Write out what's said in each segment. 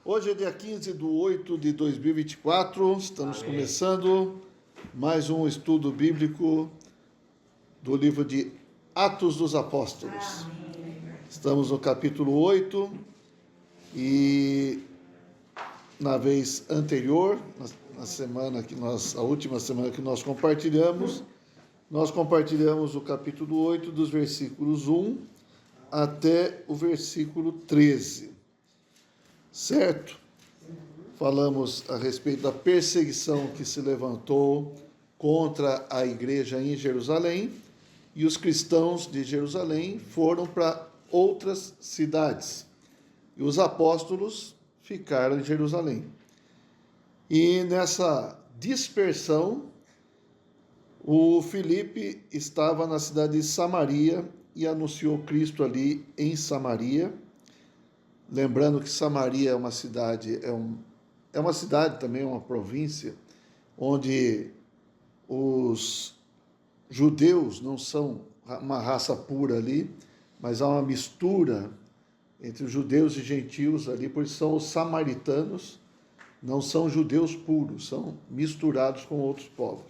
Hoje é dia 15/8/2024, estamos começando mais um estudo bíblico do livro de Atos dos Apóstolos. Estamos no capítulo 8 e na vez anterior, a última semana que nós compartilhamos o capítulo 8 dos versículos 1 até o versículo 13. Certo? Falamos a respeito da perseguição que se levantou contra a igreja em Jerusalém, e os cristãos de Jerusalém foram para outras cidades, e os apóstolos ficaram em Jerusalém. E nessa dispersão, o Filipe estava na cidade de Samaria e anunciou Cristo ali em Samaria. Lembrando que Samaria é uma cidade, é uma cidade também, uma província, onde os judeus não são uma raça pura ali, mas há uma mistura entre os judeus e gentios ali, pois são os samaritanos, não são judeus puros, são misturados com outros povos.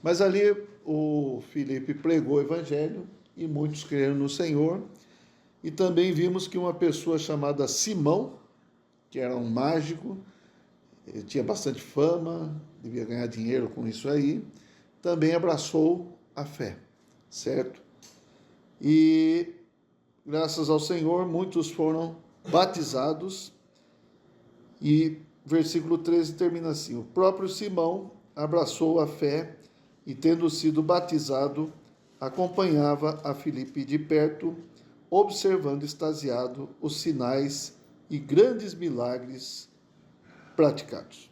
Mas ali o Filipe pregou o evangelho e muitos creram no Senhor. E também vimos que uma pessoa chamada Simão, que era um mágico, ele tinha bastante fama, devia ganhar dinheiro com isso aí, também abraçou a fé, certo? E graças ao Senhor, muitos foram batizados. E versículo 13 termina assim: o próprio Simão abraçou a fé e, tendo sido batizado, acompanhava a Filipe de perto, observando extasiado os sinais e grandes milagres praticados.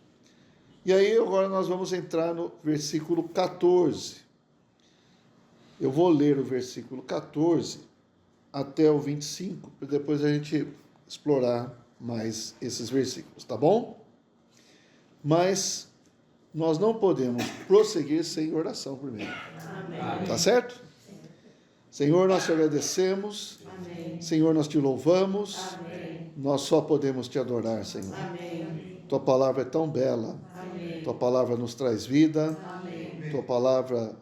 E aí agora nós vamos entrar no versículo 14. Eu vou ler o versículo 14 até o 25, para depois a gente explorar mais esses versículos, tá bom? Mas nós não podemos prosseguir sem oração primeiro. Amém. Tá certo? Senhor, nós te agradecemos. Amém. Senhor, nós te louvamos. Amém. Nós só podemos te adorar, Senhor. Amém. Tua palavra é tão bela. Amém. Tua palavra nos traz vida. Amém. Tua palavra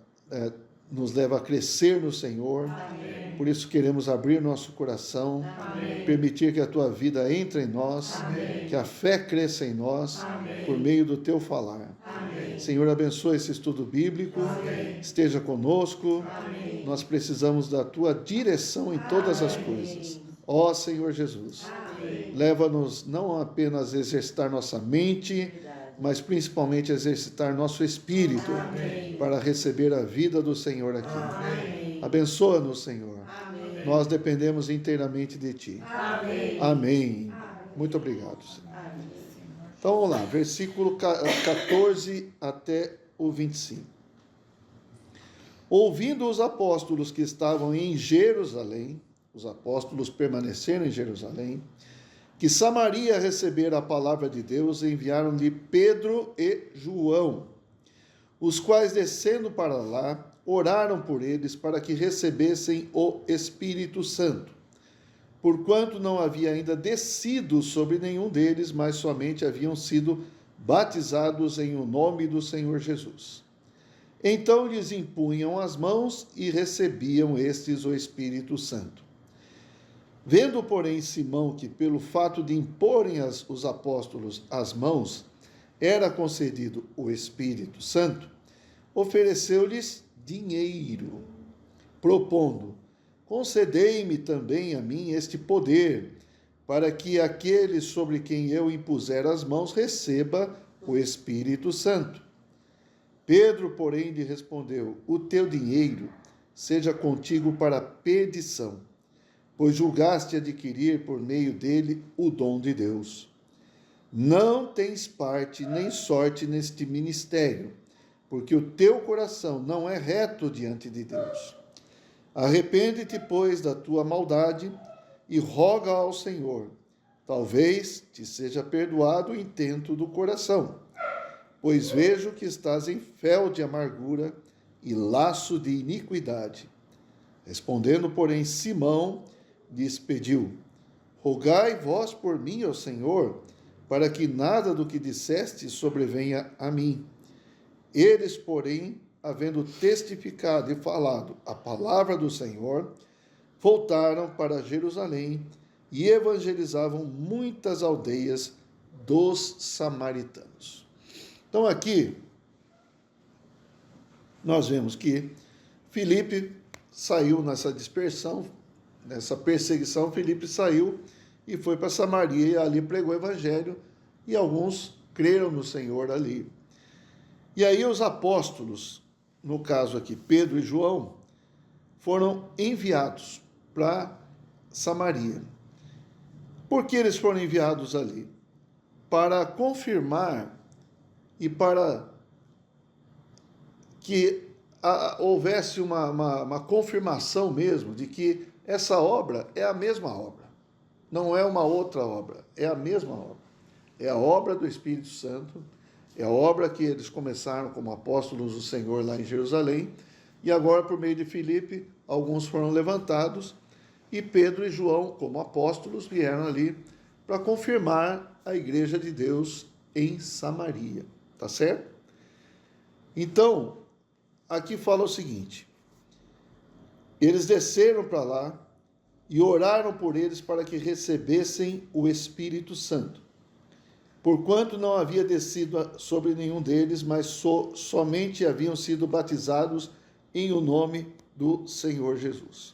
nos leva a crescer no Senhor. Amém. Por isso queremos abrir nosso coração. Amém. Permitir que a tua vida entre em nós. Amém. Que a fé cresça em nós. Amém. Por meio do teu falar. Amém. Senhor, abençoe esse estudo bíblico. Amém. Esteja conosco. Amém. Nós precisamos da tua direção em todas as coisas. Ó Senhor Jesus, leva-nos não apenas a exercitar nossa mente, mas principalmente a exercitar nosso espírito. Amém. Para receber a vida do Senhor aqui. Amém. Abençoa-nos, Senhor. Amém. Nós dependemos inteiramente de ti. Amém. Amém. Muito obrigado, Senhor. Amém. Então vamos lá, versículo 14 até o 25. Ouvindo os apóstolos que estavam em Jerusalém, os apóstolos permaneceram em Jerusalém, que Samaria recebera a palavra de Deus, enviaram-lhe Pedro e João, os quais, descendo para lá, oraram por eles para que recebessem o Espírito Santo, porquanto não havia ainda descido sobre nenhum deles, mas somente haviam sido batizados em o nome do Senhor Jesus. Então lhes impunham as mãos e recebiam estes o Espírito Santo. Vendo, porém, Simão que, pelo fato de imporem os apóstolos as mãos, era concedido o Espírito Santo, ofereceu-lhes dinheiro, propondo: concedei-me também a mim este poder, para que aquele sobre quem eu impuser as mãos receba o Espírito Santo. Pedro, porém, lhe respondeu: o teu dinheiro seja contigo para perdição, pois julgaste adquirir por meio dele o dom de Deus. Não tens parte nem sorte neste ministério, porque o teu coração não é reto diante de Deus. Arrepende-te, pois, da tua maldade e roga ao Senhor. Talvez te seja perdoado o intento do coração, pois vejo que estás em fel de amargura e laço de iniquidade. Respondendo, porém, Simão lhes pediu: rogai vós por mim ao Senhor, para que nada do que disseste sobrevenha a mim. Eles, porém, havendo testificado e falado a palavra do Senhor, voltaram para Jerusalém e evangelizavam muitas aldeias dos samaritanos. Então aqui nós vemos que Filipe saiu nessa dispersão, nessa perseguição. Filipe saiu e foi para Samaria e ali pregou o evangelho e alguns creram no Senhor ali. E aí os apóstolos, no caso aqui Pedro e João, foram enviados para Samaria. Por que eles foram enviados ali? Para confirmar e para que houvesse uma confirmação mesmo de que essa obra é a mesma obra. Não é uma outra obra, é a mesma obra. É a obra do Espírito Santo, é a obra que eles começaram como apóstolos do Senhor lá em Jerusalém, e agora, por meio de Filipe, alguns foram levantados, e Pedro e João, como apóstolos, vieram ali para confirmar a igreja de Deus em Samaria. Tá certo? Então, aqui fala o seguinte: eles desceram para lá e oraram por eles para que recebessem o Espírito Santo, porquanto não havia descido sobre nenhum deles, mas somente haviam sido batizados em o nome do Senhor Jesus.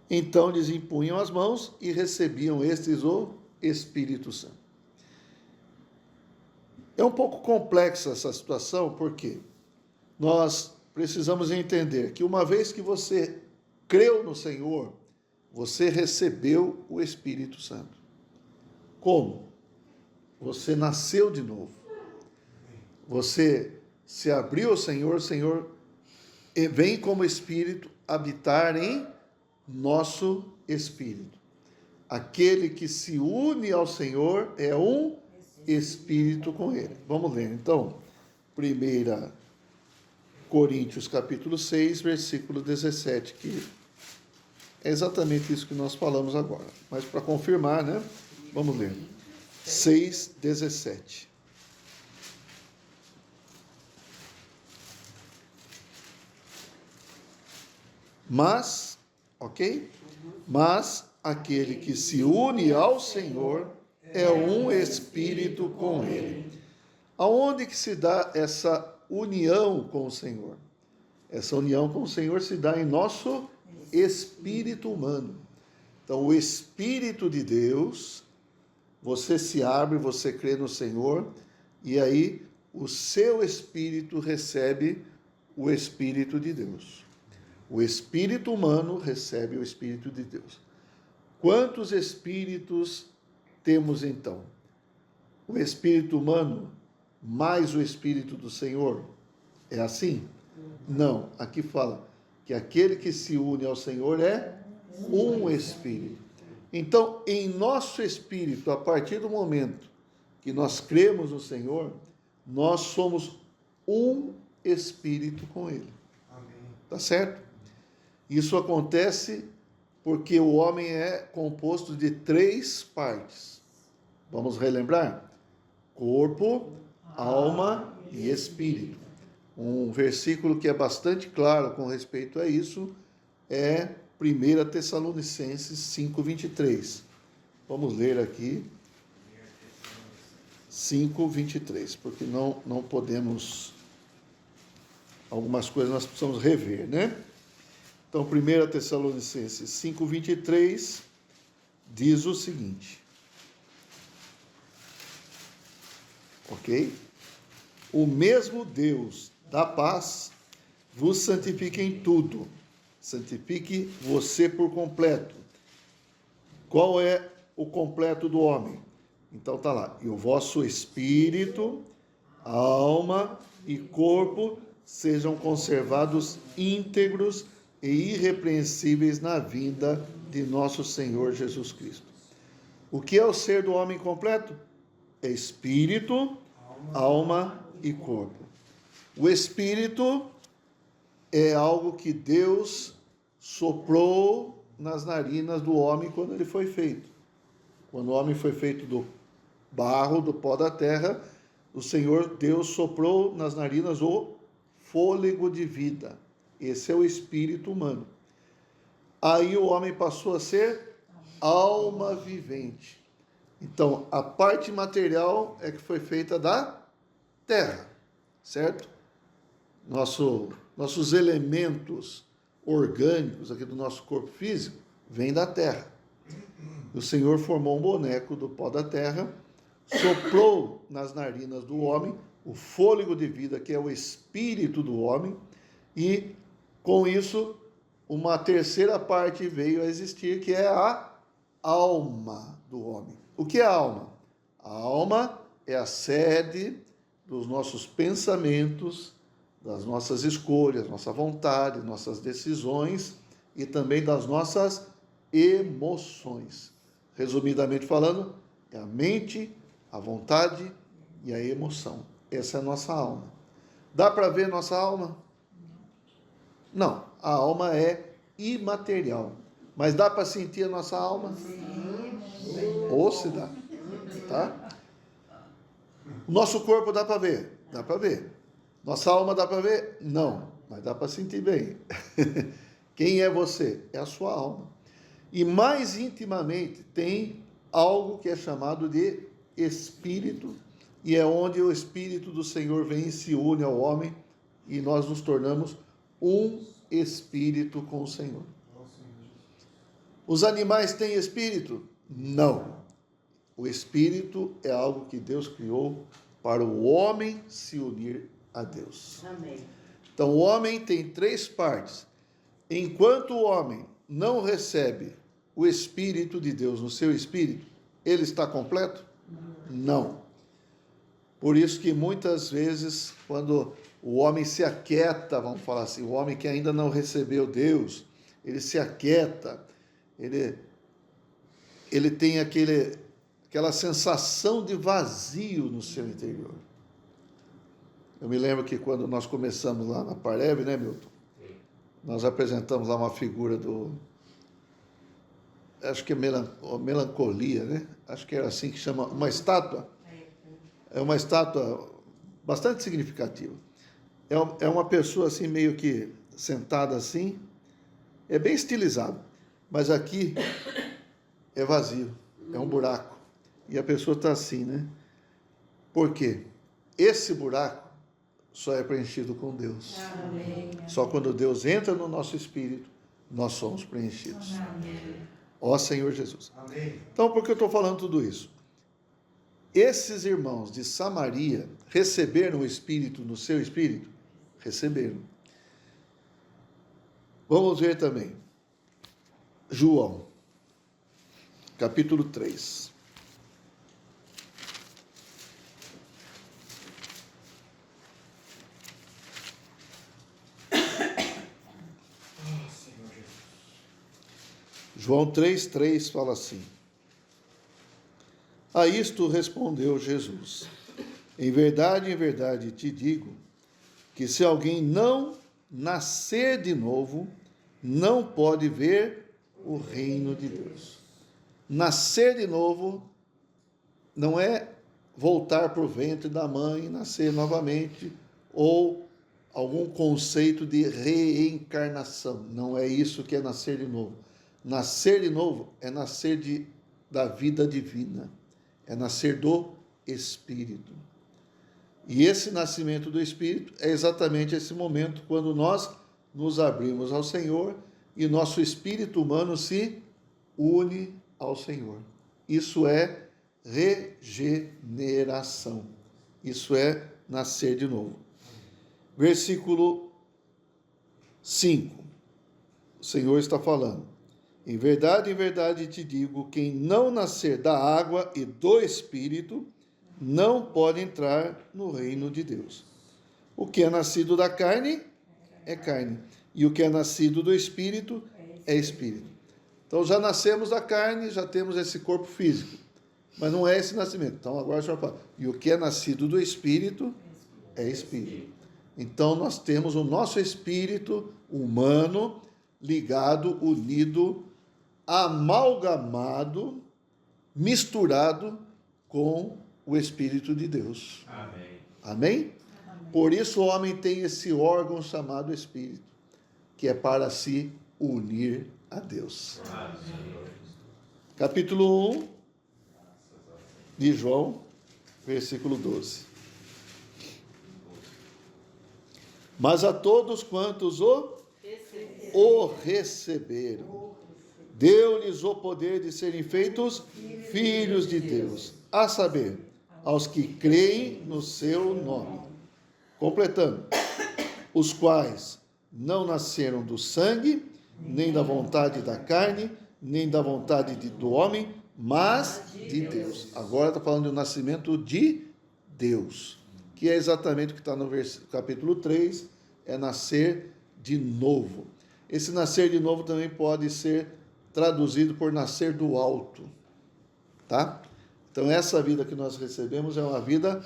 Então lhes impunham as mãos e recebiam estes o Espírito Santo. É um pouco complexa essa situação, porque nós precisamos entender que uma vez que você creu no Senhor, você recebeu o Espírito Santo. Como? Você nasceu de novo. Você se abriu ao Senhor, o Senhor vem como Espírito habitar em nosso espírito. Aquele que se une ao Senhor é um espírito com Ele. Vamos ler então, 1 Coríntios capítulo 6, versículo 17, que é exatamente isso que nós falamos agora. Mas para confirmar, né? Vamos ler. 6, 17. Mas, ok? Mas aquele que se une ao Senhor é um espírito com Ele. Aonde que se dá essa união com o Senhor? Essa união com o Senhor se dá em nosso espírito humano. Então, o Espírito de Deus, você se abre, você crê no Senhor, e aí o seu espírito recebe o Espírito de Deus. O espírito humano recebe o Espírito de Deus. Quantos espíritos temos então? O espírito humano mais o Espírito do Senhor? É assim? Não. Aqui fala que aquele que se une ao Senhor é um espírito. Então, em nosso espírito, a partir do momento que nós cremos no Senhor, nós somos um espírito com Ele. Tá certo? Isso acontece porque o homem é composto de 3 partes. Vamos relembrar? Corpo, alma e espírito. Um versículo que é bastante claro com respeito a isso é 1 Tessalonicenses 5:23. Vamos ler aqui 5:23, porque não podemos, algumas coisas nós precisamos rever, né? Então, 1 Tessalonicenses 5:23 diz o seguinte, ok? O mesmo Deus da paz vos santifique em tudo, santifique você por completo. Qual é o completo do homem? Então tá lá, e o vosso espírito, alma e corpo sejam conservados íntegros e irrepreensíveis na vinda de nosso Senhor Jesus Cristo. O que é o ser do homem completo? É espírito, alma e corpo. O espírito é algo que Deus soprou nas narinas do homem quando ele foi feito. Quando o homem foi feito barro, do pó da terra, o Senhor Deus soprou nas narinas o fôlego de vida. Esse é o espírito humano. Aí o homem passou a ser alma vivente. Então, a parte material é que foi feita da terra, certo? Nossos elementos orgânicos aqui do nosso corpo físico vêm da terra. O Senhor formou um boneco do pó da terra, soprou nas narinas do homem o fôlego de vida, que é o espírito do homem, e com isso uma terceira parte veio a existir, que é a alma do homem. O que é a alma? A alma é a sede dos nossos pensamentos, das nossas escolhas, nossa vontade, nossas decisões e também das nossas emoções. Resumidamente falando, é a mente, a vontade e a emoção. Essa é a nossa alma. Dá para ver nossa alma? Não, a alma é imaterial. Mas dá para sentir a nossa alma? Ou se dá, tá? O nosso corpo dá para ver? Dá para ver. Nossa alma dá para ver? Não, mas dá para sentir bem. Quem é você? É a sua alma. E mais intimamente tem algo que é chamado de espírito, e é onde o espírito do Senhor vem e se une ao homem, e nós nos tornamos um espírito com o Senhor. Os animais têm espírito? Não. O espírito é algo que Deus criou para o homem se unir a Deus. Amém. Então o homem tem três partes. Enquanto o homem não recebe o Espírito de Deus no seu espírito, ele está completo? Não. Por isso que muitas vezes, quando o homem se aquieta, vamos falar assim, o homem que ainda não recebeu Deus, ele se aquieta, ele tem aquela sensação de vazio no seu interior. Eu me lembro que quando nós começamos lá na Pareb, né, Milton? Nós apresentamos lá uma figura acho que é melancolia, né? Acho que era assim que chama, uma estátua. É uma estátua bastante significativa. É uma pessoa assim, meio que sentada assim, é bem estilizado, mas aqui é vazio, é um buraco. E a pessoa está assim, né? Por quê? Esse buraco só é preenchido com Deus. Amém. Só quando Deus entra no nosso espírito, nós somos preenchidos. Amém. Ó Senhor Jesus. Amém. Então, por que eu estou falando tudo isso? Esses irmãos de Samaria receberam o Espírito no seu espírito? Receberam. Vamos ver também. João, capítulo 3. João 3,3 fala assim: A isto respondeu Jesus: em verdade te digo, que se alguém não nascer de novo, não pode ver o reino de Deus. Nascer de novo não é voltar para o ventre da mãe e nascer novamente, ou algum conceito de reencarnação. Não é isso que é nascer de novo. Nascer de novo é nascer da vida divina, é nascer do Espírito. E esse nascimento do Espírito é exatamente esse momento quando nós nos abrimos ao Senhor e nosso espírito humano se une ao Senhor. Isso é regeneração. Isso é nascer de novo. Versículo 5. O Senhor está falando: em verdade te digo, quem não nascer da água e do Espírito, não pode entrar no reino de Deus. O que é nascido da carne é carne, e o que é nascido do Espírito é Espírito. Então já nascemos da carne, já temos esse corpo físico, mas não é esse nascimento. Então agora o Senhor fala: e o que é nascido do Espírito é Espírito. Então nós temos o nosso espírito humano ligado, unido, amalgamado, misturado com o Espírito de Deus. Amém. Amém? Por isso o homem tem esse órgão chamado Espírito, que é para se unir a Deus. Amém. Capítulo 1 de João, versículo 12. Mas a todos quantos o receberam, deu-lhes o poder de serem feitos filhos de Deus, a saber, aos que creem no seu nome. Completando, os quais não nasceram do sangue, nem da vontade da carne, nem da vontade do homem, mas de Deus. Agora está falando do nascimento de Deus, que é exatamente o que está no capítulo 3, é nascer de novo. Esse nascer de novo também pode ser traduzido por nascer do alto, tá? Então essa vida que nós recebemos é uma vida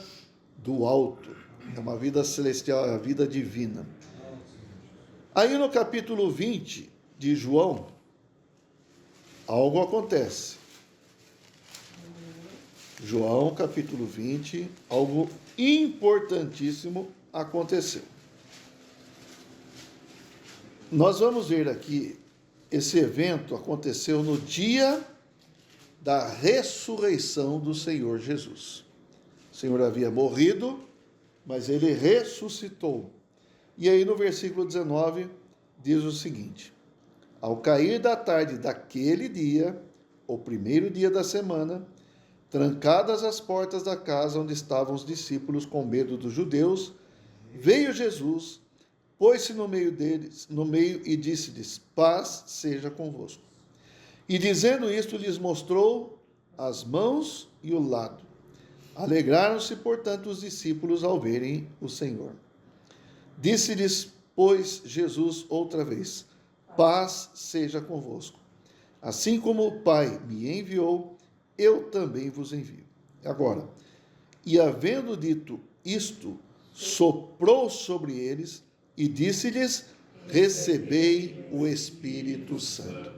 do alto, é uma vida celestial, é uma vida divina. Aí no capítulo 20 de João, algo acontece. João, capítulo 20, algo importantíssimo aconteceu. Nós vamos ver aqui, esse evento aconteceu no dia da ressurreição do Senhor Jesus. O Senhor havia morrido, mas ele ressuscitou. E aí no versículo 19 diz o seguinte: ao cair da tarde daquele dia, o primeiro dia da semana, trancadas as portas da casa onde estavam os discípulos com medo dos judeus, veio Jesus, pôs-se no meio deles, e disse-lhes: paz seja convosco. E dizendo isto, lhes mostrou as mãos e o lado. Alegraram-se, portanto, os discípulos ao verem o Senhor. Disse-lhes, pois, Jesus outra vez: paz seja convosco. Assim como o Pai me enviou, eu também vos envio. Agora, e havendo dito isto, soprou sobre eles e disse-lhes: recebei o Espírito Santo.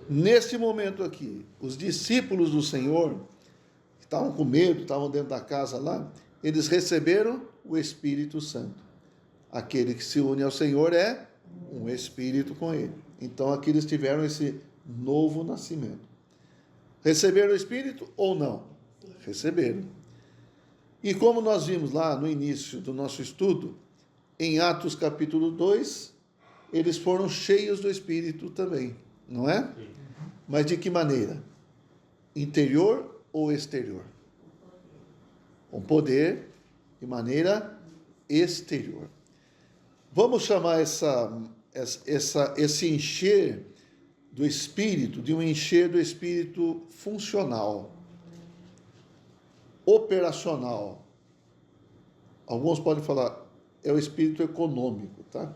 Neste momento aqui, os discípulos do Senhor, que estavam com medo, estavam dentro da casa lá, eles receberam o Espírito Santo. Aquele que se une ao Senhor é um Espírito com ele. Então aqui eles tiveram esse novo nascimento. Receberam o Espírito ou não? Receberam. E como nós vimos lá no início do nosso estudo, em Atos capítulo 2, eles foram cheios do Espírito também, não é? Mas de que maneira? Interior ou exterior? Com poder de maneira exterior. Vamos chamar esse encher do Espírito de um encher do Espírito funcional, operacional. Alguns podem falar, é o Espírito econômico, tá?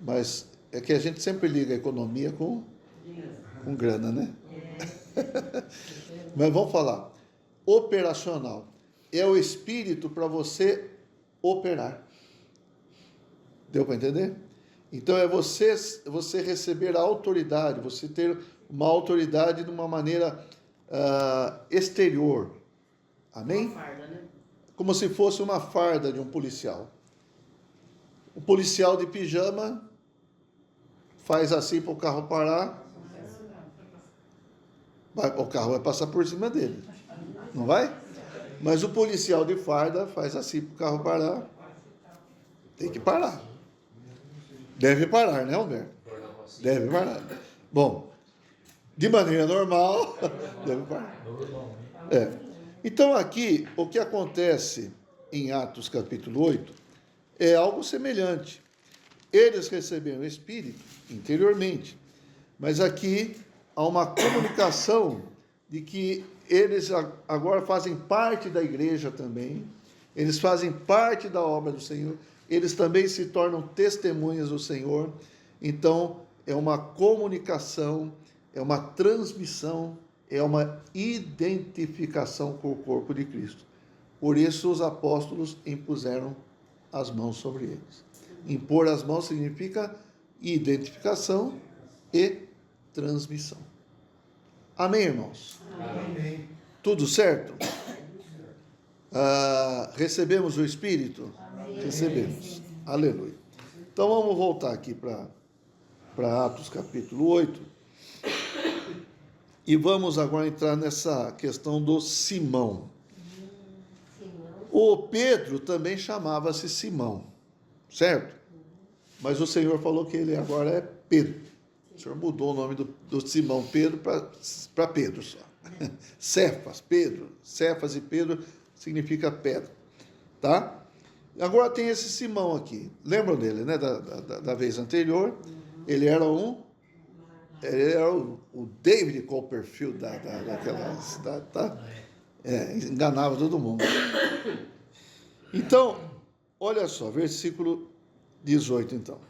Mas é que a gente sempre liga a economia com grana, né? Mas vamos falar, operacional. É o Espírito para você operar. Deu para entender? Então é você receber a autoridade, você ter uma autoridade de uma maneira exterior. Amém? Uma farda, né? Como se fosse uma farda de um policial. O policial de pijama faz assim para o carro parar. O carro vai passar por cima dele. Não vai? Mas o policial de farda faz assim para o carro parar. Tem que parar. Deve parar, né, Alberto? Deve parar. Bom, de maneira normal, deve parar. Então aqui, o que acontece em Atos capítulo 8 é algo semelhante. Eles receberam o Espírito interiormente, mas aqui há uma comunicação de que eles agora fazem parte da igreja também, eles fazem parte da obra do Senhor, eles também se tornam testemunhas do Senhor. Então, é uma comunicação, é uma transmissão, é uma identificação com o corpo de Cristo. Por isso, os apóstolos impuseram as mãos sobre eles. Impor as mãos significa identificação e transmissão. Amém, irmãos? Amém. Tudo certo? Recebemos o Espírito? Amém. Recebemos. Aleluia. Então vamos voltar aqui para Atos capítulo 8. E vamos agora entrar nessa questão do Simão. O Pedro também chamava-se Simão, certo? Mas o Senhor falou que ele agora é Pedro. O Senhor mudou o nome do Simão Pedro para Pedro só. Cefas, Pedro. Cefas e Pedro significa pedra, tá? Agora tem esse Simão aqui. Lembram dele, né? Da vez anterior. Ele era o David Copperfield daquela cidade, tá? Enganava todo mundo. Então, olha só, versículo 18, então.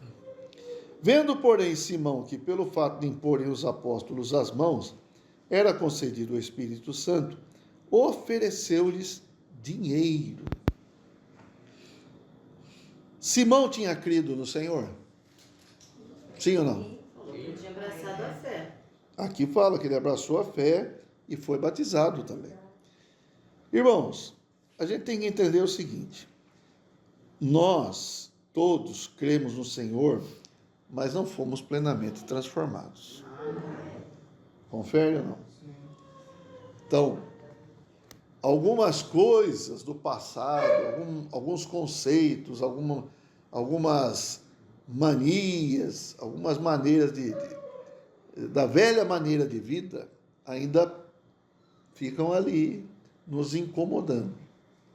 Vendo, porém, Simão que pelo fato de imporem os apóstolos as mãos, era concedido o Espírito Santo, ofereceu-lhes dinheiro. Simão tinha crido no Senhor? Sim ou não? Ele tinha abraçado a fé. Aqui fala que ele abraçou a fé e foi batizado também. Irmãos, a gente tem que entender o seguinte: nós todos cremos no Senhor, mas não fomos plenamente transformados. Confere ou não? Então, algumas coisas do passado, alguns conceitos, algumas manias, algumas maneiras da velha maneira de vida ainda ficam ali nos incomodando,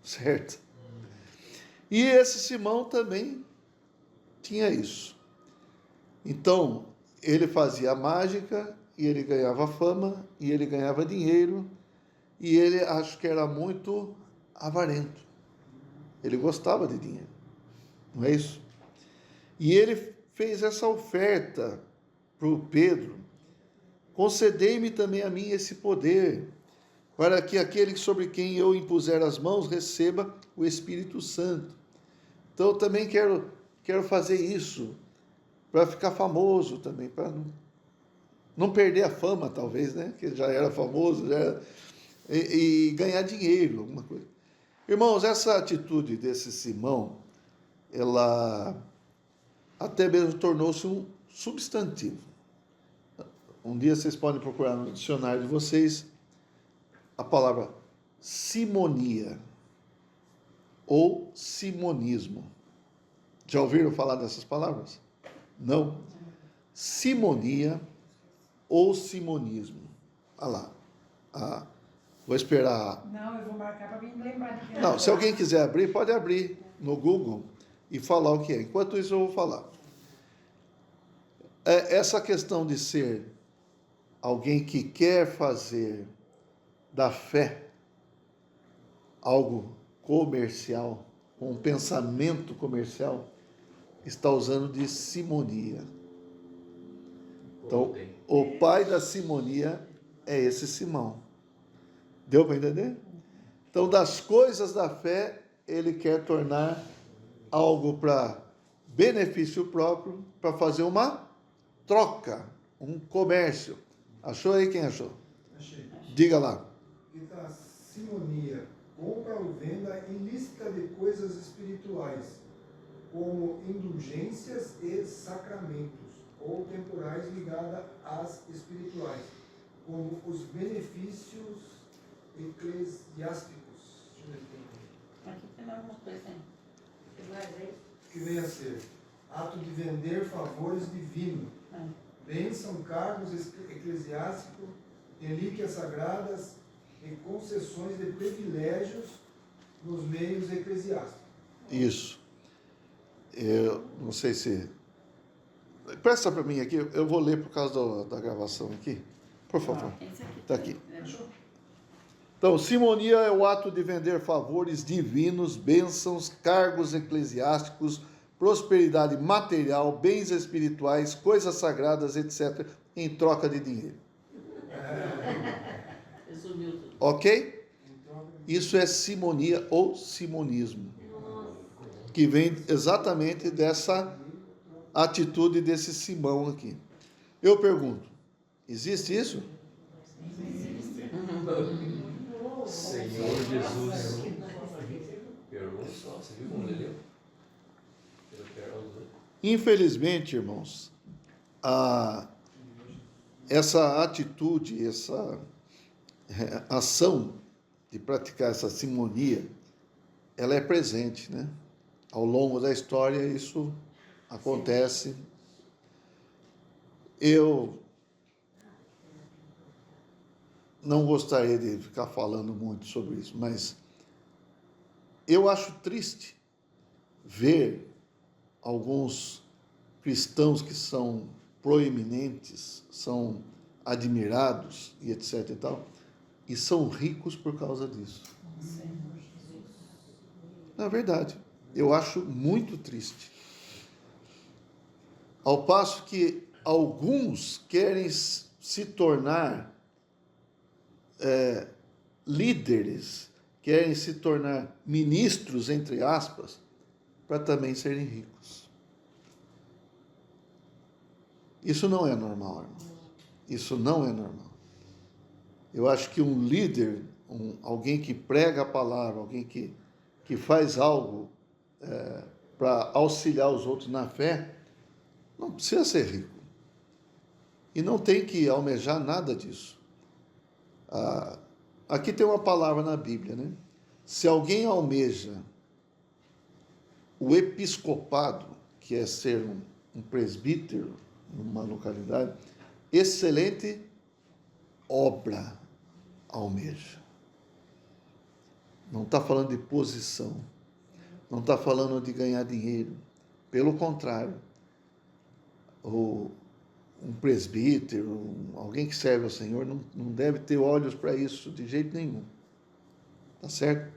certo? E esse Simão também tinha isso. Então, ele fazia mágica e ele ganhava fama e ele ganhava dinheiro e ele acho que era muito avarento. Ele gostava de dinheiro, não é isso? E ele fez essa oferta para o Pedro: concedei-me também a mim esse poder, para que aquele sobre quem eu impuser as mãos receba o Espírito Santo. Então eu também quero fazer isso, para ficar famoso também, para não perder a fama, talvez, né? Que já era famoso, e ganhar dinheiro, alguma coisa. Irmãos, essa atitude desse Simão, ela até mesmo tornou-se um substantivo. Um dia vocês podem procurar no dicionário de vocês a palavra simonia ou simonismo. Já ouviram falar dessas palavras? Não? Simonia ou simonismo. Olha lá. Vou esperar. Não, eu vou marcar para me lembrar de que. Não, se alguém quiser abrir, pode abrir no Google e falar o que é. Enquanto isso, eu vou falar. Essa questão de ser alguém que quer fazer da fé algo comercial, um pensamento comercial, está usando de simonia. Então, o pai da simonia é esse Simão. Deu para entender? Então, das coisas da fé, ele quer tornar algo para benefício próprio, para fazer uma troca, um comércio. Achou aí? Quem achou? Achei. Diga lá. Então, simonia, compra ou venda ilícita de coisas espirituais, como indulgências e sacramentos, ou temporais ligadas às espirituais, como os benefícios eclesiásticos. Deixa eu ver aqui. Aqui tem algumas coisas aí. Que vem a ser ato de vender favores divinos, bênção, cargos eclesiásticos, relíquias sagradas e concessões de privilégios nos meios eclesiásticos. Isso. Eu não sei se... Presta para mim aqui, eu vou ler por causa da gravação aqui. Por favor. Está aqui. Então, simonia é o ato de vender favores divinos, bênçãos, cargos eclesiásticos, prosperidade material, bens espirituais, coisas sagradas, etc., em troca de dinheiro. Ok? Isso é simonia ou simonismo, que vem exatamente dessa atitude desse Simão aqui. Eu pergunto, existe isso? Senhor Jesus. Pergunta só, você viu como ele leu? Infelizmente, irmãos, essa atitude, essa ação de praticar essa simonia, ela é presente, né? Ao longo da história isso acontece. Eu não gostaria de ficar falando muito sobre isso, mas eu acho triste ver alguns cristãos que são proeminentes, são admirados e etc e tal, e são ricos por causa disso. Na verdade, eu acho muito triste. Ao passo que alguns querem se tornar líderes, querem se tornar ministros, entre aspas, para também serem ricos. Isso não é normal, irmão. Isso não é normal. Eu acho que um líder, alguém que prega a palavra, alguém que faz algo para auxiliar os outros na fé, não precisa ser rico. E não tem que almejar nada disso. Aqui tem uma palavra na Bíblia, né? Se alguém almeja o episcopado, que é ser um presbítero numa localidade, excelente obra almeja. Não está falando de posição, não está falando de ganhar dinheiro. Pelo contrário, um presbítero, alguém que serve ao Senhor, não deve ter olhos para isso de jeito nenhum. Tá certo?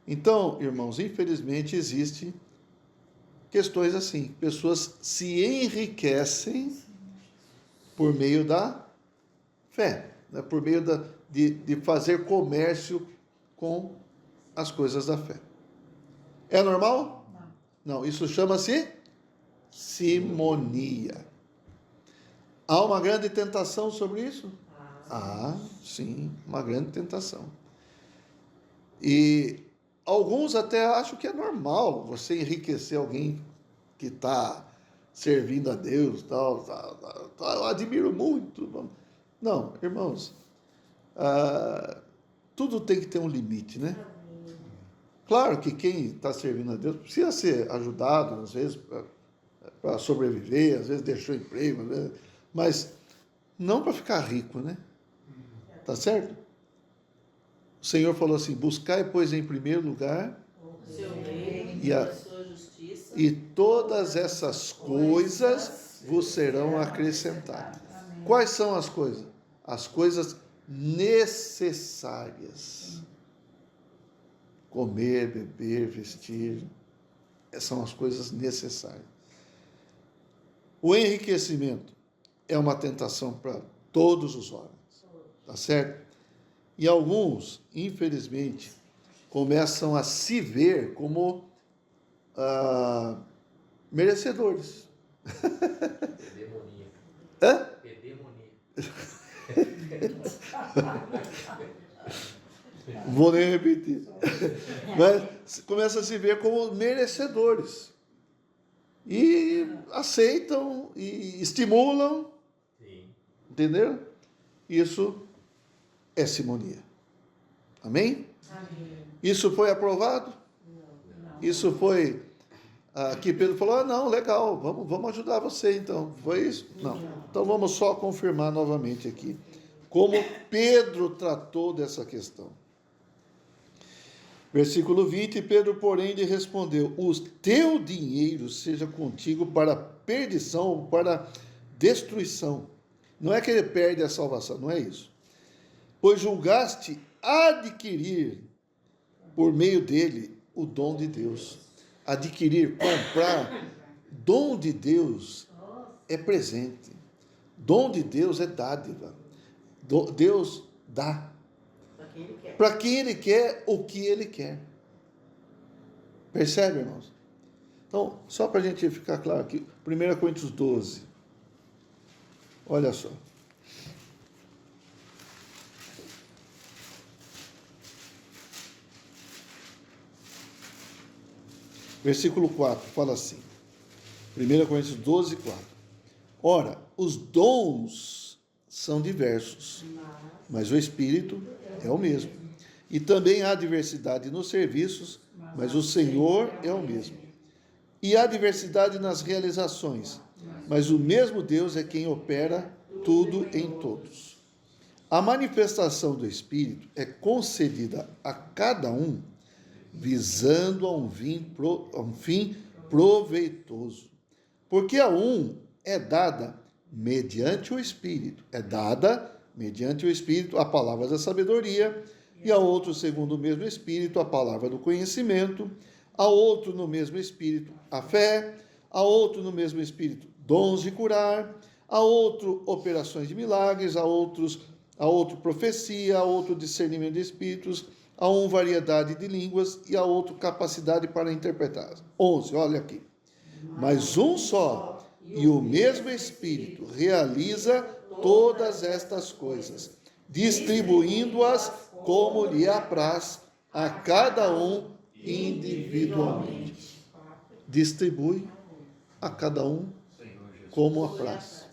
Então, irmãos, infelizmente existem questões assim, pessoas se enriquecem por meio da fé, né? Por meio de fazer comércio com as coisas da fé. É normal? Não, isso chama-se simonia. Há uma grande tentação sobre isso? Sim, uma grande tentação. E alguns até acham que é normal você enriquecer alguém que está servindo a Deus, tal. Eu admiro muito. Não, irmãos, tudo tem que ter um limite, né? Claro que quem está servindo a Deus precisa ser ajudado, às vezes, para sobreviver, às vezes deixou emprego, né? Mas não para ficar rico, né? Tá certo? O Senhor falou assim: buscai, pois, em primeiro lugar seu reino e a sua justiça, e todas essas coisas vos serão acrescentadas. Quais são as coisas? As coisas necessárias. Comer, beber, vestir, são as coisas necessárias. O enriquecimento é uma tentação para todos os homens, tá certo? E alguns, infelizmente, começam a se ver como merecedores. Eudemonia. Hã? Eudemonia. Vou nem repetir. Mas começa a se ver como merecedores. E aceitam e estimulam. Sim. Entendeu? Isso é simonia. Amém? Isso foi aprovado? Isso foi que Pedro falou: não, legal, vamos ajudar você então. Foi isso? Não. Então vamos só confirmar novamente aqui como Pedro tratou dessa questão. Versículo 20: Pedro, porém, lhe respondeu: o teu dinheiro seja contigo para perdição ou para destruição. Não é que ele perde a salvação, não é isso. Pois julgaste adquirir por meio dele o dom de Deus. Adquirir, comprar, dom de Deus é presente. Dom de Deus é dádiva. Deus dá. Para quem ele quer, o que ele quer. Percebe, irmãos? Então, só para a gente ficar claro aqui, 1 Coríntios 12. Olha só. Versículo 4 fala assim, 1 Coríntios 12, 4. Ora, os dons são diversos, mas o Espírito é o mesmo. E também há diversidade nos serviços, mas o Senhor é o mesmo. E há diversidade nas realizações, mas o mesmo Deus é quem opera tudo em todos. A manifestação do Espírito é concedida a cada um visando a um fim proveitoso. Porque a um é dada mediante o Espírito. É dada mediante o Espírito a palavra da sabedoria, e a outro, segundo o mesmo Espírito, a palavra do conhecimento, a outro no mesmo Espírito a fé, a outro no mesmo Espírito dons de curar, a outro operações de milagres, a outro profecia, a outro discernimento de espíritos, a um variedade de línguas e a outro capacidade para interpretar. 11, olha aqui. Mas um só e o mesmo Espírito realiza todas estas coisas, distribuindo-as como lhe apraz a cada um individualmente. Distribui a cada um como apraz.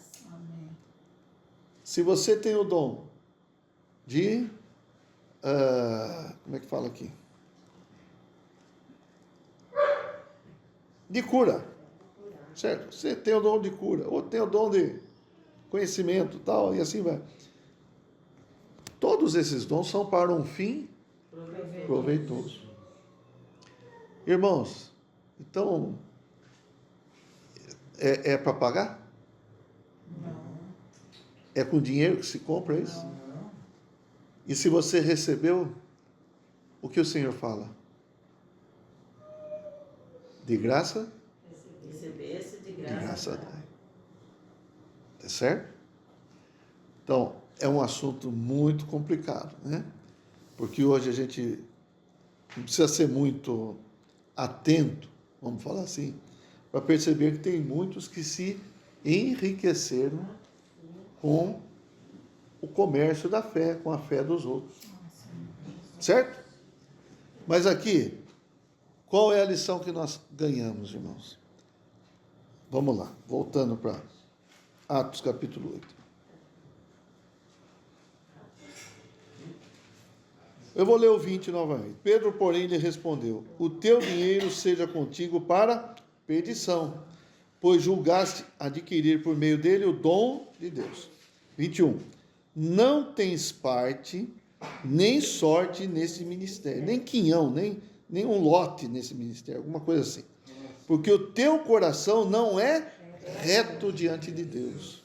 Se você tem o dom de... como é que fala aqui? De cura. Certo? Você tem o dom de cura, ou tem o dom de conhecimento, tal, e assim vai. Todos esses dons são para um fim proveitoso. Irmãos, então, é para pagar? Não. É com dinheiro que se compra isso? Não. E se você recebeu, o que o Senhor fala? De graça? Recebesse de De graça. graça dai. Tá certo? Então, é um assunto muito complicado, né? Porque hoje a gente não precisa ser muito atento, vamos falar assim, para perceber que tem muitos que se enriqueceram com o comércio da fé, com a fé dos outros. Certo? Mas aqui, qual é a lição que nós ganhamos, irmãos? Vamos lá, voltando para Atos capítulo 8. Eu vou ler o 20 novamente. Pedro, porém, lhe respondeu: o teu dinheiro seja contigo para perdição, pois julgaste adquirir por meio dele o dom de Deus. 21. Não tens parte, nem sorte nesse ministério, nem quinhão, nem um lote nesse ministério, alguma coisa assim. Porque o teu coração não é reto diante de Deus.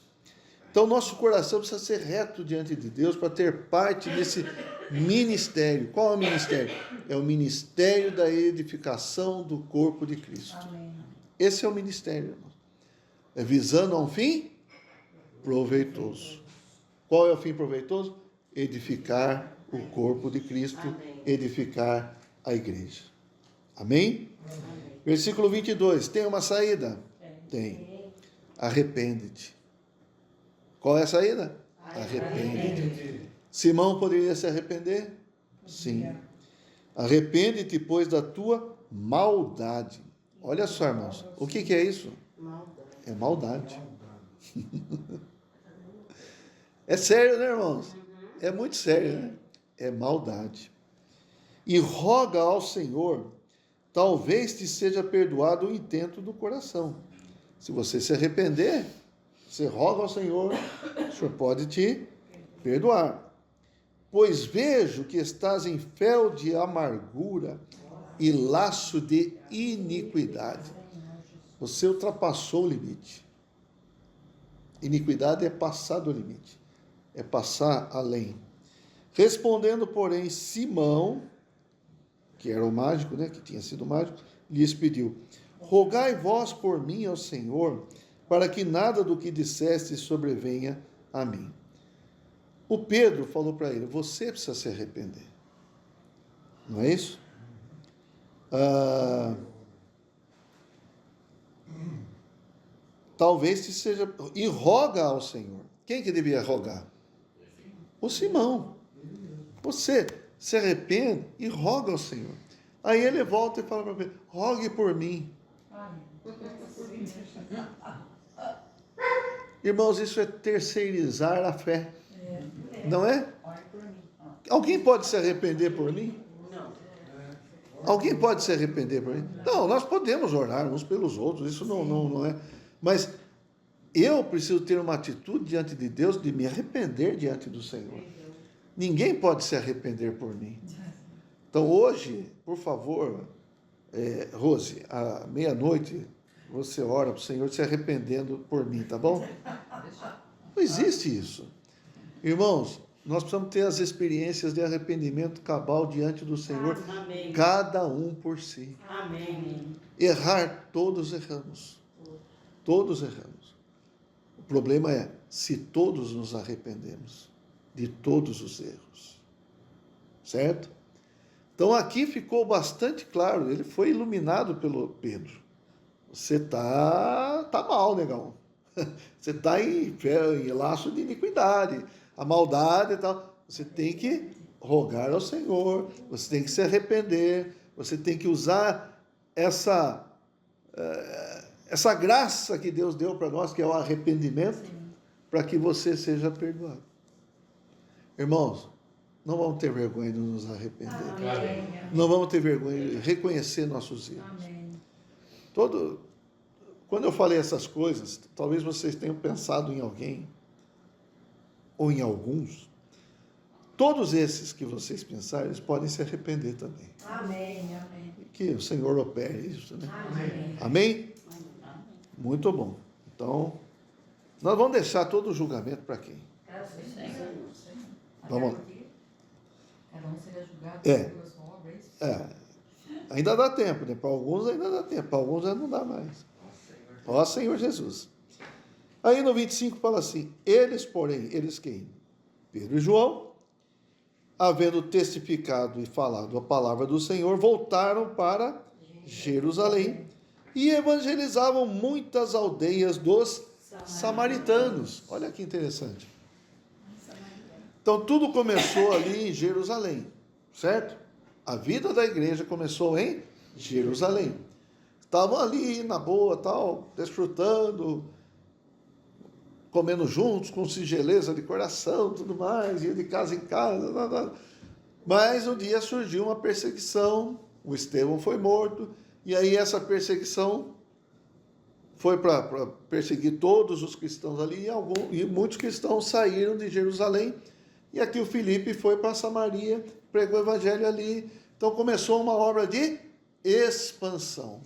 Então, nosso coração precisa ser reto diante de Deus para ter parte nesse ministério. Qual é o ministério? É o ministério da edificação do corpo de Cristo. Amém. Esse é o ministério, irmão. É visando a um fim proveitoso. Qual é o fim proveitoso? Edificar o corpo de Cristo, Amém. edificar a igreja. Amém? Amém. Versículo 22. Tem uma saída? Tem. Arrepende-te. Qual é a saída? Arrepende-te. Simão poderia se arrepender? Sim. Arrepende-te, pois, da tua maldade. Olha só, irmãos. O que é isso? Maldade. É maldade. É sério, né, irmãos? É muito sério, né? É maldade. E roga ao Senhor, talvez te seja perdoado o intento do coração. Se você se arrepender, você roga ao Senhor, o Senhor pode te perdoar. Pois vejo que estás em fel de amargura e laço de iniquidade. Você ultrapassou o limite. Iniquidade é passar do limite. É passar além. Respondendo, porém, Simão, que era o mágico, né, que tinha sido mágico, lhes pediu: rogai vós por mim ao Senhor, para que nada do que disseste sobrevenha a mim. O Pedro falou para ele: você precisa se arrepender. Não é isso? Talvez te seja... E roga ao Senhor. Quem que devia rogar? O Simão. Você se arrepende e roga ao Senhor. Aí ele volta e fala para mim, rogue por mim. Ai, Irmãos, isso é terceirizar a fé, não é? ore por mim. Alguém pode se arrepender por mim? Não. Alguém pode se arrepender por mim? Não, nós podemos orar uns pelos outros, isso não é. Mas eu preciso ter uma atitude diante de Deus de me arrepender diante do Senhor. Ninguém pode se arrepender por mim. Então hoje, por favor, Rose, à meia-noite, você ora para o Senhor se arrependendo por mim, tá bom? Não existe isso. Irmãos, nós precisamos ter as experiências de arrependimento cabal diante do Senhor, Amém. cada um por si. Amém. Errar, todos erramos. Todos erramos. O problema é se todos nos arrependemos de todos os erros. Certo? Então aqui ficou bastante claro, ele foi iluminado pelo Pedro. Você tá mal, negão. Você está em laço de iniquidade, a maldade e tal. Você tem que rogar ao Senhor, você tem que se arrepender, você tem que usar essa graça que Deus deu para nós, que é o arrependimento, para que você seja perdoado. Irmãos, não vamos ter vergonha de nos arrepender. Amém. Não vamos ter vergonha de reconhecer nossos erros. Amém. Quando eu falei essas coisas, talvez vocês tenham pensado em alguém, ou em alguns. Todos esses que vocês pensarem, eles podem se arrepender também. Amém. Amém. Que o Senhor opere isso, né? Amém. Amém? Muito bom. Então, nós vamos deixar todo o julgamento para quem? Vamos lá. Cada um seria julgado É. pelas suas obras. Ainda dá tempo, né? Para alguns ainda dá tempo, para alguns já não dá mais. Ó Senhor Jesus. Aí no 25 fala assim, eles, porém, eles quem? Pedro e João, havendo testificado e falado a palavra do Senhor, voltaram para Jerusalém e evangelizavam muitas aldeias dos samaritanos. Olha que interessante. Então tudo começou ali em Jerusalém, certo? A vida da igreja começou em Jerusalém. Estavam ali na boa, tal, desfrutando, comendo juntos, com singeleza de coração, tudo mais, ia de casa em casa. Mas um dia surgiu uma perseguição, o Estevão foi morto, e aí essa perseguição foi para perseguir todos os cristãos ali, e muitos cristãos saíram de Jerusalém, e aqui o Filipe foi para Samaria, pregou o evangelho ali. Então começou uma obra de expansão.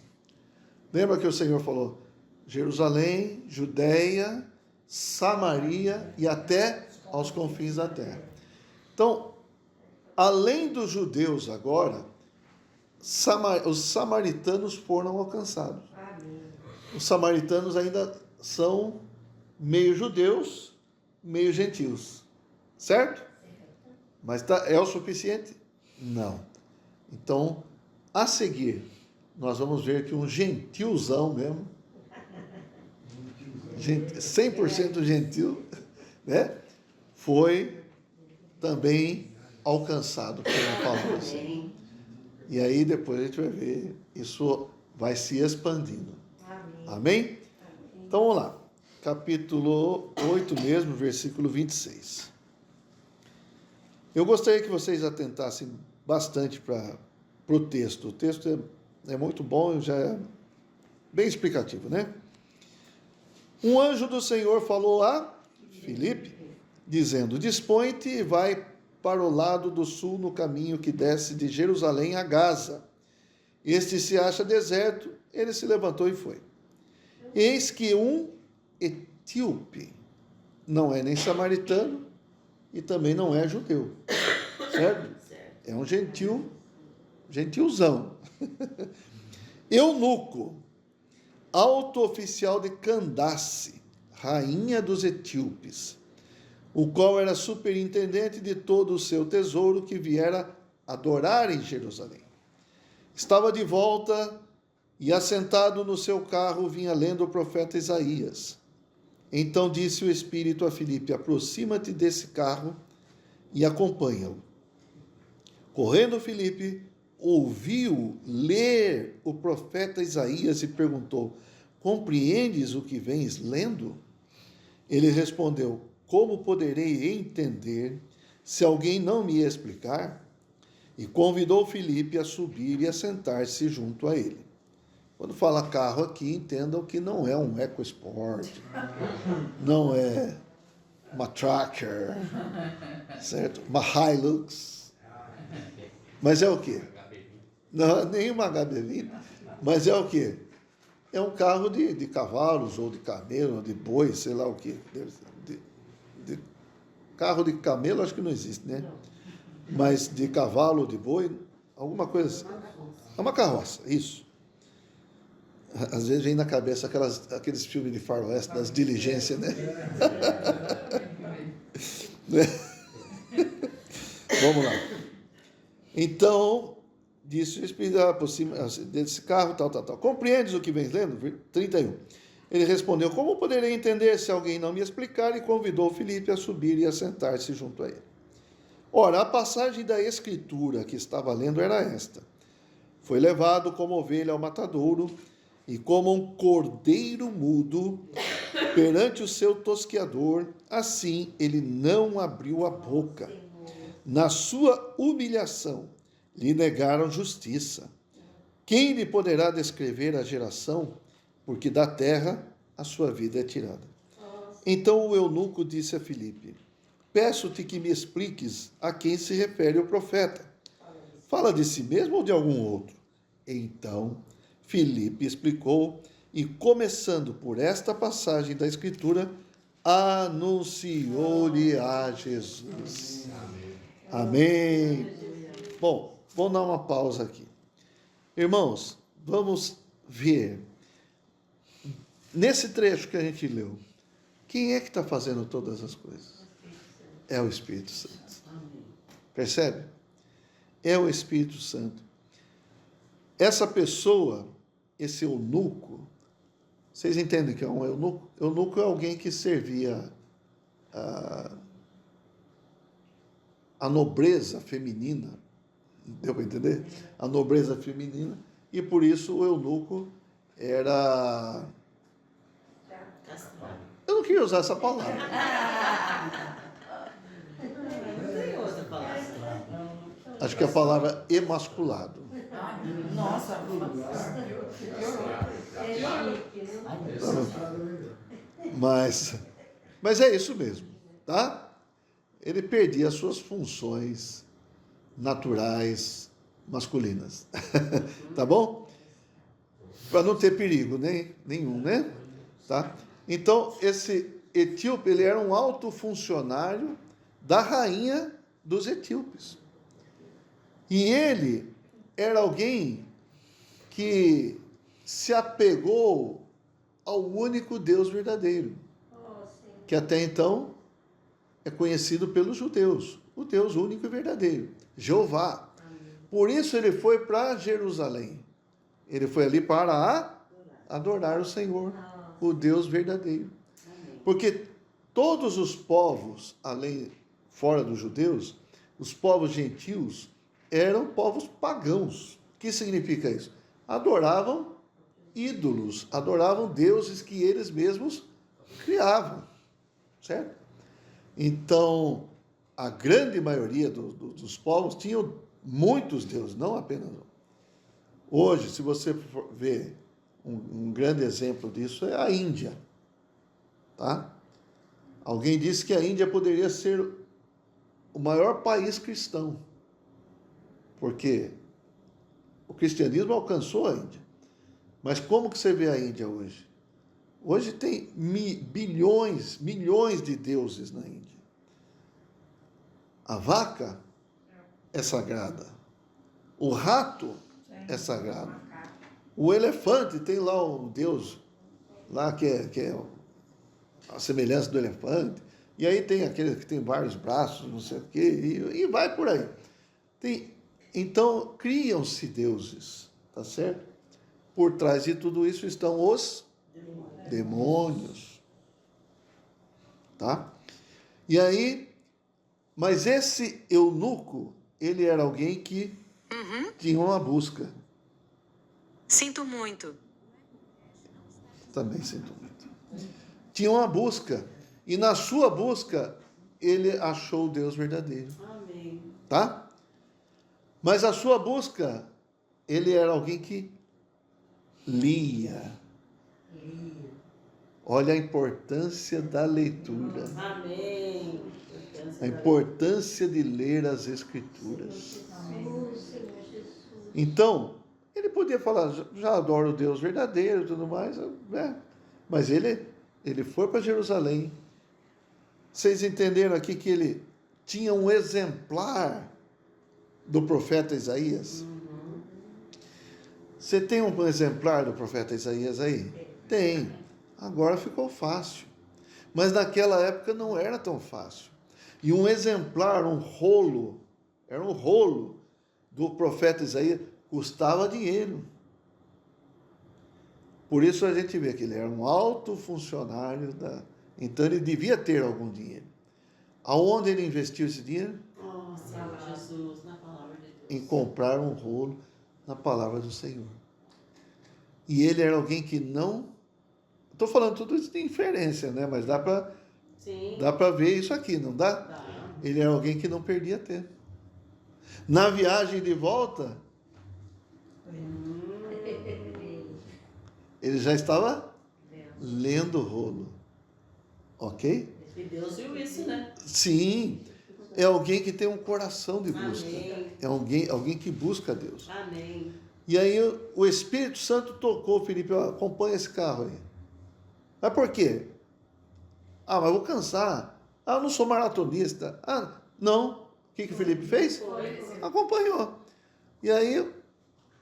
Lembra que o Senhor falou? Jerusalém, Judeia, Samaria e até aos confins da terra. Então, além dos judeus agora, os samaritanos foram alcançados. Os samaritanos ainda são meio judeus, meio gentios. Certo? Mas é o suficiente? Não. Então, a seguir, nós vamos ver que um gentilzão mesmo, 100% gentil, né, foi também alcançado pela palavra. E aí depois a gente vai ver, isso vai se expandindo. Amém? Então vamos lá. Capítulo 8 mesmo, versículo 26. Eu gostaria que vocês atentassem bastante para o texto. O texto é muito bom, já é bem explicativo, né? Um anjo do Senhor falou a Filipe, dizendo, dispõe-te e vai para o lado do sul no caminho que desce de Jerusalém a Gaza. Este se acha deserto, ele se levantou e foi. Eis que um etíope, não é nem samaritano e também não é judeu, certo? É um gentilzão. Eunuco, alto oficial de Candace, rainha dos etíopes, o qual era superintendente de todo o seu tesouro que viera adorar em Jerusalém. Estava de volta e, assentado no seu carro, vinha lendo o profeta Isaías. Então disse o Espírito a Filipe, aproxima-te desse carro e acompanha-o. Correndo Filipe, ouviu ler o profeta Isaías e perguntou: compreendes o que vens lendo? Ele respondeu: como poderei entender se alguém não me explicar? E convidou Filipe a subir e a sentar-se junto a ele. Quando fala carro aqui, entendam que não é um EcoSport, não é uma Tracker, certo? Uma Hilux. Mas é o quê? Não, nem uma HB20, mas é o quê? É um carro de cavalos, ou de camelo, ou de boi, sei lá o quê. Carro de camelo acho que não existe, né? Mas de cavalo, de boi, alguma coisa assim. É uma carroça, isso. Às vezes vem na cabeça aqueles filmes de faroeste, das diligências, né? Vamos lá. Então, disse o Espírito por cima desse carro, tal. Compreendes o que vens lendo? 31. Ele respondeu: como poderei entender se alguém não me explicar? E convidou Filipe a subir e a sentar-se junto a ele. Ora, a passagem da Escritura que estava lendo era esta: foi levado como ovelha ao matadouro, e como um cordeiro mudo perante o seu tosqueador, assim ele não abriu a boca. Na sua humilhação lhe negaram justiça. Quem lhe poderá descrever a geração? Porque da terra a sua vida é tirada. Então o eunuco disse a Filipe: peço-te que me expliques a quem se refere o profeta. Fala de si mesmo ou de algum outro? Então Filipe explicou, e começando por esta passagem da Escritura, anunciou-lhe a Jesus. Amém. Bom, vamos dar uma pausa aqui. Irmãos, vamos ver. Nesse trecho que a gente leu, quem é que está fazendo todas as coisas? É o Espírito Santo. Percebe? É o Espírito Santo. Essa pessoa, esse eunuco, vocês entendem que é um eunuco? Eunuco é alguém que servia a nobreza feminina. Deu para entender? A nobreza feminina. E por isso o eunuco era... Eu não queria usar essa palavra. Não tem outra palavra. Acho que a palavra é emasculado. Nossa, Mas é isso mesmo, tá? Ele perdia as suas funções naturais masculinas. Tá bom? Para não ter perigo nenhum, né? Tá? Então, esse etíope, ele era um alto funcionário da rainha dos etíopes. E ele era alguém que se apegou ao único Deus verdadeiro, que até então é conhecido pelos judeus, o Deus único e verdadeiro, Jeová. Por isso ele foi para Jerusalém. Ele foi ali para adorar o Senhor, o Deus verdadeiro. Porque todos os povos, fora dos judeus, os povos gentios, eram povos pagãos. O que significa isso? Adoravam ídolos, adoravam deuses que eles mesmos criavam, certo? Então, a grande maioria dos povos tinham muitos deuses, não apenas um. Hoje, se você for ver um grande exemplo disso, é a Índia, tá? Alguém disse que a Índia poderia ser o maior país cristão, porque o cristianismo alcançou a Índia. Mas como que você vê a Índia hoje? Hoje tem milhões de deuses na Índia. A vaca é sagrada. O rato é sagrado. O elefante tem lá um deus lá que é a semelhança do elefante. E aí tem aquele que tem vários braços, não sei o quê, e vai por aí. Então, criam-se deuses, tá certo? Por trás de tudo isso estão os demônios. Tá? E aí, mas esse eunuco, ele era alguém que Uhum. Tinha uma busca. Sinto muito. Também sinto muito. Tinha uma busca. E na sua busca, ele achou o Deus verdadeiro. Amém. Tá? Mas a sua busca, ele era alguém que lia. Olha a importância da leitura. Amém. A importância de ler as Escrituras. Então, ele podia falar, já adoro o Deus verdadeiro e tudo mais, né? Mas ele foi para Jerusalém. Vocês entenderam aqui que ele tinha um exemplar do profeta Isaías? Você tem um exemplar do profeta Isaías aí? Tem. Agora ficou fácil. Mas naquela época não era tão fácil. E um exemplar, um rolo, era um rolo do profeta Isaías, custava dinheiro. Por isso a gente vê que ele era um alto funcionário então ele devia ter algum dinheiro. Aonde ele investiu esse dinheiro? Oh, Senhor Jesus, na palavra de Deus. Em comprar um rolo na palavra do Senhor. E ele era alguém que não... Estou falando tudo isso de inferência, né? Mas dá para ver isso aqui, não dá? Dá. Ele era alguém que não perdia tempo. Na viagem de volta, ele já estava lendo o rolo. Ok? E Deus viu isso, né? Sim. É alguém que tem um coração de busca. Amém. É alguém que busca Deus. Amém. E aí o Espírito Santo tocou, Felipe, ó, acompanha esse carro aí. Mas por quê? Ah, mas eu vou cansar. Ah, eu não sou maratonista. Ah, não. O que o Felipe fez? Acompanhou. E aí,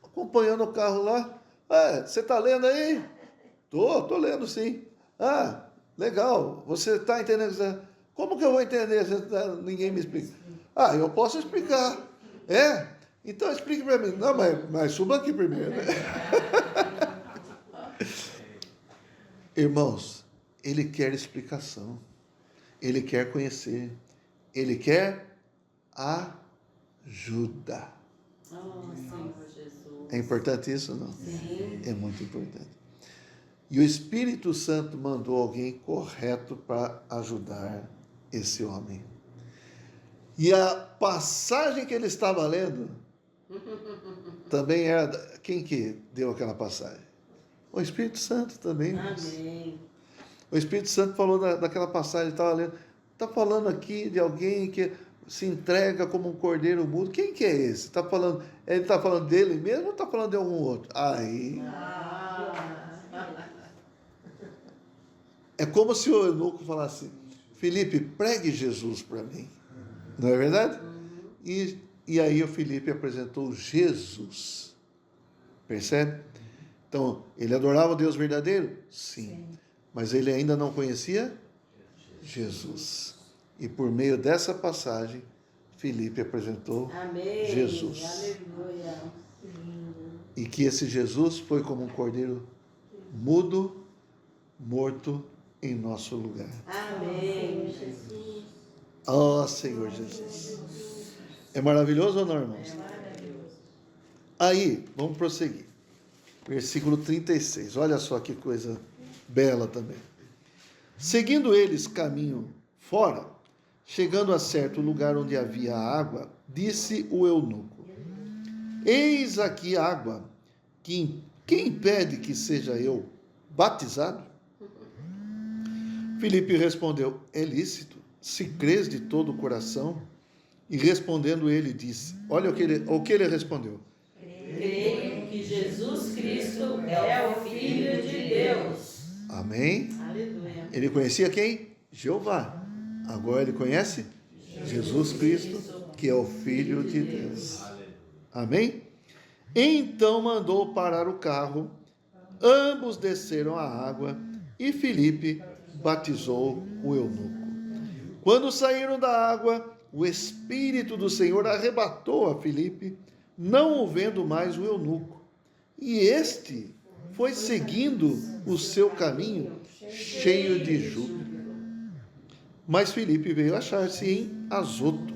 acompanhando o carro lá, você está lendo aí? Tô lendo sim. Ah, legal. Você está entendendo? Como que eu vou entender? Ninguém me explica. Ah, eu posso explicar. Então explique para mim. Não, mas suba aqui primeiro. Né? Irmãos, ele quer explicação. Ele quer conhecer. Ele quer ajuda. Oh, Senhor Jesus. É importante isso, não? Sim. É muito importante. E o Espírito Santo mandou alguém correto para ajudar esse homem. E a passagem que ele estava lendo também era... Quem que deu aquela passagem? O Espírito Santo também. Amém. O Espírito Santo falou daquela passagem, estava lendo. Está falando aqui de alguém que se entrega como um cordeiro mudo. Quem que é esse? Ele está falando dele mesmo ou está falando de algum outro? Aí... É como se o eunuco falasse, Felipe, pregue Jesus para mim. Não é verdade? E aí o Felipe apresentou Jesus. Percebe? Então, ele adorava o Deus verdadeiro? Sim. Mas ele ainda não conhecia Jesus. E por meio dessa passagem, Felipe apresentou Amém. Jesus. Aleluia. E que esse Jesus foi como um cordeiro mudo, morto em nosso lugar. Amém. Jesus. Ó Senhor Jesus. É maravilhoso ou não, irmãos? É maravilhoso. Aí, vamos prosseguir. Versículo 36. Olha só que coisa bela também. Seguindo eles caminho fora, chegando a certo lugar onde havia água, disse o eunuco: Eis aqui água, quem impede que seja eu batizado? Filipe respondeu: É lícito, se crês de todo o coração. E respondendo ele disse: Olha o que ele respondeu. Creio que Jesus Cristo é o Filho de Deus. Amém? Aleluia. Ele conhecia quem? Jeová. Agora ele conhece Jesus Cristo, que é o Filho de Deus. Amém? Então mandou parar o carro, ambos desceram à água e Filipe batizou o eunuco. Quando saíram da água, o Espírito do Senhor arrebatou a Filipe, não o vendo mais o eunuco. E este foi seguindo o seu caminho, cheio de júbilo. Mas Filipe veio achar-se em Azoto,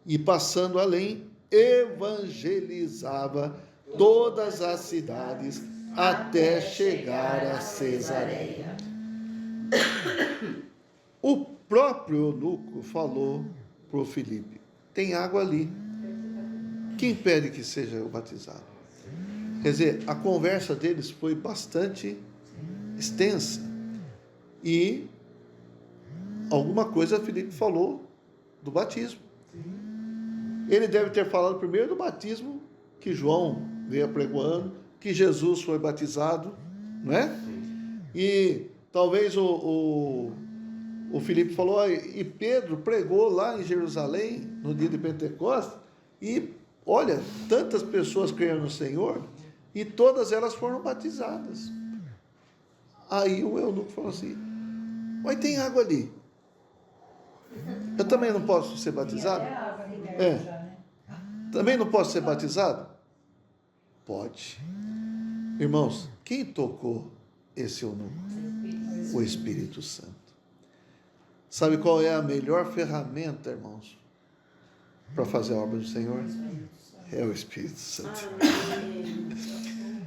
e passando além, evangelizava todas as cidades até chegar a Cesareia. O próprio eunuco falou para o Filipe: tem água ali. Quem impede que seja eu batizado? Quer dizer, a conversa deles foi bastante extensa. E alguma coisa Filipe falou do batismo. Ele deve ter falado primeiro do batismo que João veio apregoando, que Jesus foi batizado, não é? E talvez o Filipe falou, e Pedro pregou lá em Jerusalém, no dia de Pentecostes, e olha, tantas pessoas creram no Senhor, e todas elas foram batizadas. Aí o eunuco falou assim, mas tem água ali. Eu também não posso ser batizado? Também não posso ser batizado? Pode. Irmãos, quem tocou esse eunuco? O Espírito Santo. Sabe qual é a melhor ferramenta, irmãos, para fazer a obra do Senhor? É o Espírito Santo.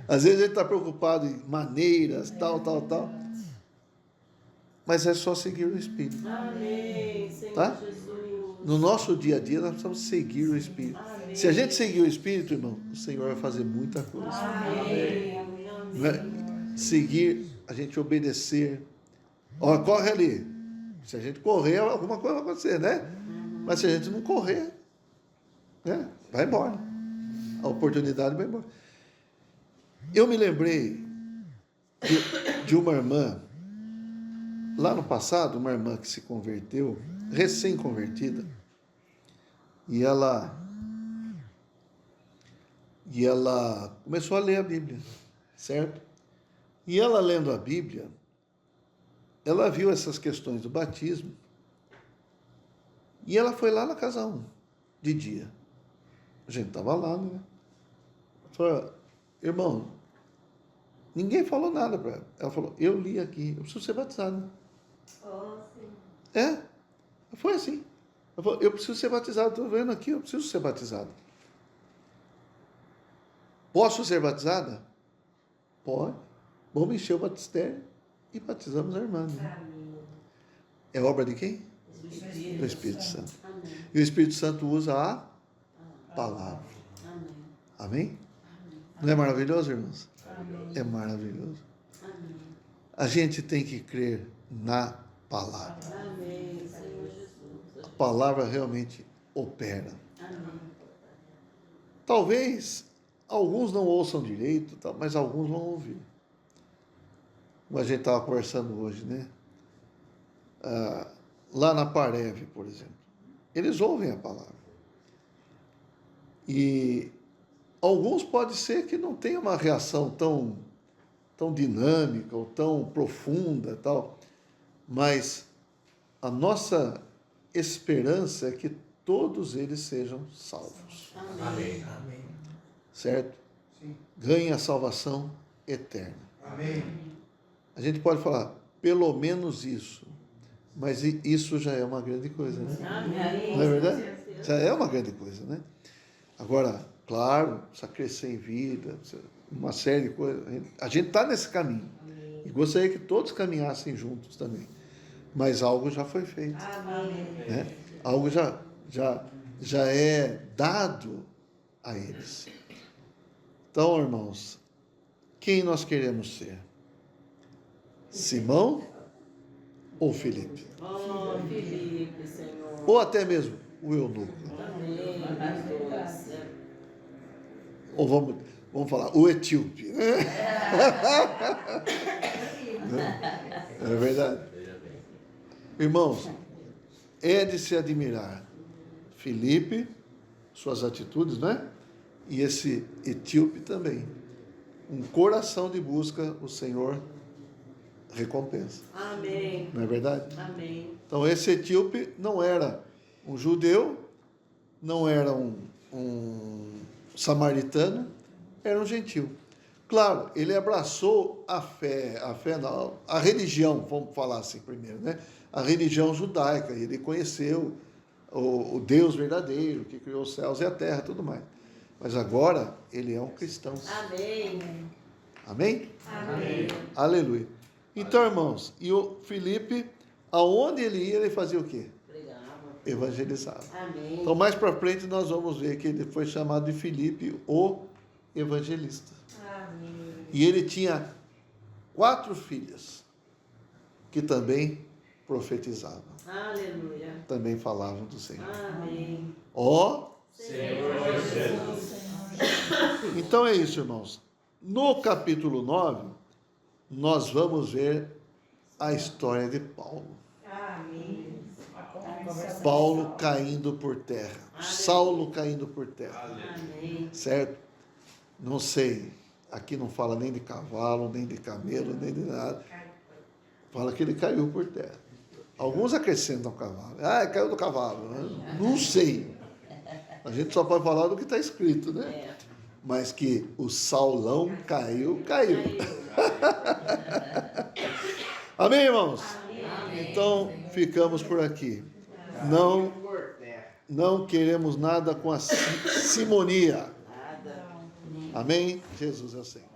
Às vezes ele está preocupado em maneiras, tal. Mas é só seguir o Espírito. Amém, Senhor Tá? Jesus. No nosso dia a dia, nós precisamos seguir o Espírito. Amém. Se a gente seguir o Espírito, irmão, o Senhor vai fazer muita coisa. Amém. Não é? Seguir, a gente obedecer. Ó, corre ali. Se a gente correr, alguma coisa vai acontecer, né? Mas se a gente não correr, né? Vai embora. A oportunidade vai embora. Eu me lembrei de uma irmã, lá no passado, uma irmã que se converteu, recém-convertida, e ela começou a ler a Bíblia, certo? E ela lendo a Bíblia, ela viu essas questões do batismo, e ela foi lá na casa 1, de dia. A gente estava lá, né? Falou, irmão, ninguém falou nada para ela. Ela falou, eu li aqui, eu preciso ser batizado. Foi assim. Ela falou, eu preciso ser batizado, estou vendo aqui, eu preciso ser batizado. Posso ser batizada? Pode. Vamos encher o batistério e batizamos a irmã. Né? É obra de quem? Do Espírito Santo. Amém. E o Espírito Santo usa a palavra. Amém. Amém? Não é maravilhoso, irmãos? Amém. É maravilhoso. Amém. A gente tem que crer na palavra. Amém, Senhor Jesus. A palavra realmente opera. Amém. Talvez alguns não ouçam direito, mas alguns vão ouvir. Como a gente estava conversando hoje, né? Lá na Parev, por exemplo. Eles ouvem a palavra. E alguns pode ser que não tenham uma reação tão dinâmica ou tão profunda, tal, mas a nossa esperança é que todos eles sejam salvos, Amém. Amém. certo? Sim. Ganhem a salvação eterna. Amém. A gente pode falar, pelo menos isso, mas isso já é uma grande coisa, né? Amém. Não é verdade? Já é uma grande coisa, né? Agora, claro, precisa crescer em vida, uma série de coisas. A gente está nesse caminho. E gostaria que todos caminhassem juntos também. Mas algo já foi feito. Amém. Né? Algo já é dado a eles. Então, irmãos, quem nós queremos ser? Simão ou Filipe? Oh, Filipe, Senhor. Ou até mesmo o eunuco? Amém. Os dois. Ou vamos falar, o etíope. É verdade. Irmãos, é de se admirar Filipe, suas atitudes, não é? E esse etíope também. Um coração de busca, o Senhor recompensa. Amém. Não é verdade? Amém. Então, esse etíope não era um judeu, não era um samaritano, era um gentil. Claro, ele abraçou a religião, vamos falar assim primeiro, né? A religião judaica, ele conheceu o Deus verdadeiro, que criou os céus e a terra e tudo mais. Mas agora ele é um cristão. Amém. Amém? Amém. Aleluia. Então, irmãos, e o Filipe, aonde ele ia, ele fazia o quê? Pregava. Evangelizava. Amém. Então, mais para frente, nós vamos ver que ele foi chamado de Filipe, o evangelista. Amém. E ele tinha 4 filhas, que também profetizavam, Aleluia. também falavam do Senhor. Amém. Ó, Senhor Jesus. então é isso, irmãos. No capítulo 9, nós vamos ver a história de Paulo. Amém. Paulo caindo por terra. Saulo caindo por terra. Amém. Certo? Não sei. Aqui não fala nem de cavalo, nem de camelo, nem de nada. Fala que ele caiu por terra. Alguns acrescentam cavalo. Ah, caiu do cavalo. Não sei. A gente só pode falar do que está escrito, né? É. Mas que o Saulão caiu, caiu. Amém, irmãos? Então, ficamos por aqui. Não queremos nada com a simonia. Nada. Amém? Jesus é o Senhor.